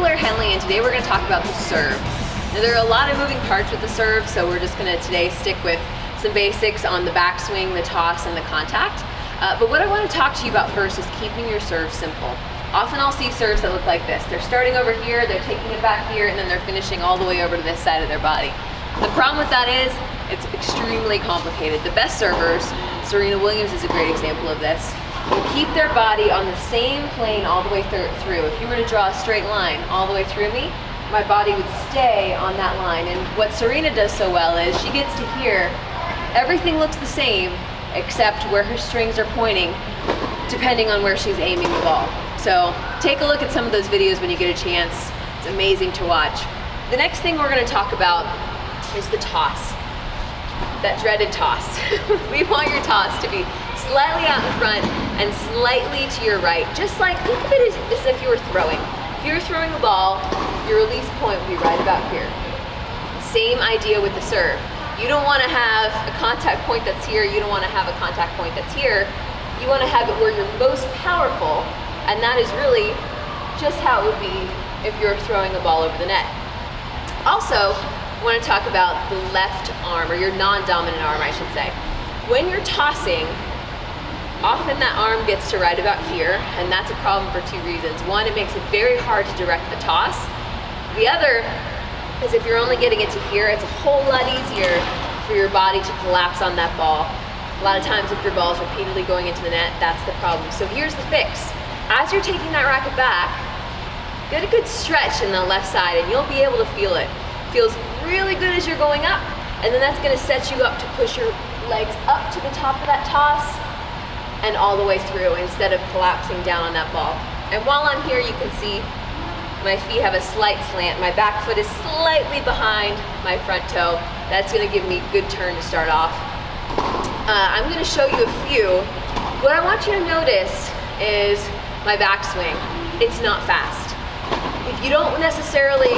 Blair Henley, and today we're going to talk about the serve. Now, there are a lot of moving parts with the serve, so we're just going to today stick with some basics on the backswing, the toss, and the contact. But what I want to talk to you about first is keeping your serve simple. Often I'll see serves that look like this. They're starting over here, they're taking it back here, and then they're finishing all the way over to this side of their body. The problem with that is it's extremely complicated. The best servers, Serena Williams is a great example of this, will keep their body on the same plane all the way through. If you were to draw a straight line all the way through me, my body would stay on that line. And what Serena does so well is she gets to here, everything looks the same except where her strings are pointing, depending on where she's aiming the ball. So take a look at some of those videos when you get a chance. It's amazing to watch. The next thing we're going to talk about is the toss. That dreaded toss. We want your toss to be slightly out in front and slightly to your right. Just like, think of it as if you were throwing. If you were throwing a ball, your release point would be right about here. Same idea with the serve. You don't want to have a contact point that's here. You don't want to have a contact point that's here. You want to have it where you're most powerful, and that is really just how it would be if you're throwing a ball over the net. Also, I want to talk about the left arm, or your non-dominant arm, I should say. When you're tossing, often that arm gets to right about here, and that's a problem for two reasons. One, it makes it very hard to direct the toss. The other is if you're only getting it to here, it's a whole lot easier for your body to collapse on that ball. A lot of times if your ball is repeatedly going into the net, that's the problem. So here's the fix. As you're taking that racket back, get a good stretch in the left side and you'll be able to feel it. Feels really good as you're going up, and then that's going to set you up to push your legs up to the top of that toss and all the way through instead of collapsing down on that ball. And while I'm here, you can see my feet have a slight slant. My back foot is slightly behind my front toe. That's going to give me a good turn to start off. I'm going to show you a few. What I want you to notice is my backswing. It's not fast. If you don't necessarily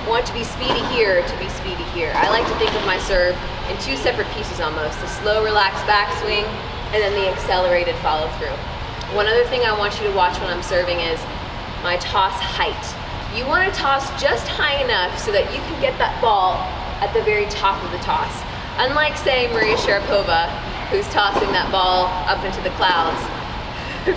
want to be speedy here, to be speedy here. I like to think of my serve in two separate pieces almost. The slow, relaxed backswing, and then the accelerated follow through. One other thing I want you to watch when I'm serving is my toss height. You want to toss just high enough so that you can get that ball at the very top of the toss. Unlike, say, Maria Sharapova, who's tossing that ball up into the clouds.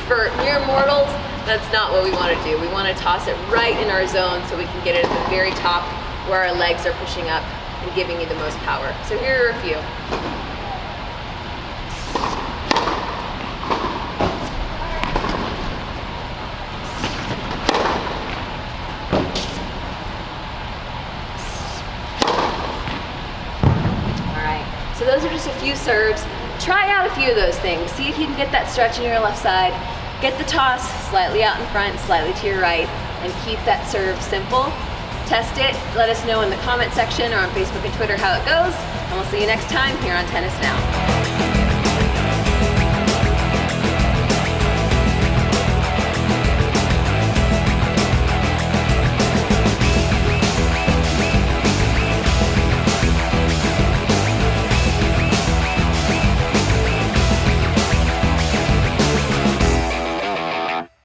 For mere mortals, that's not what we want to do. We want to toss it right in our zone so we can get it at the very top where our legs are pushing up and giving you the most power. So here are a few. So those are just a few serves. Try out a few of those things. See if you can get that stretch in your left side. Get the toss slightly out in front, slightly to your right, and keep that serve simple. Test it. Let us know in the comment section or on Facebook and Twitter how it goes, and we'll see you next time here on Tennis Now.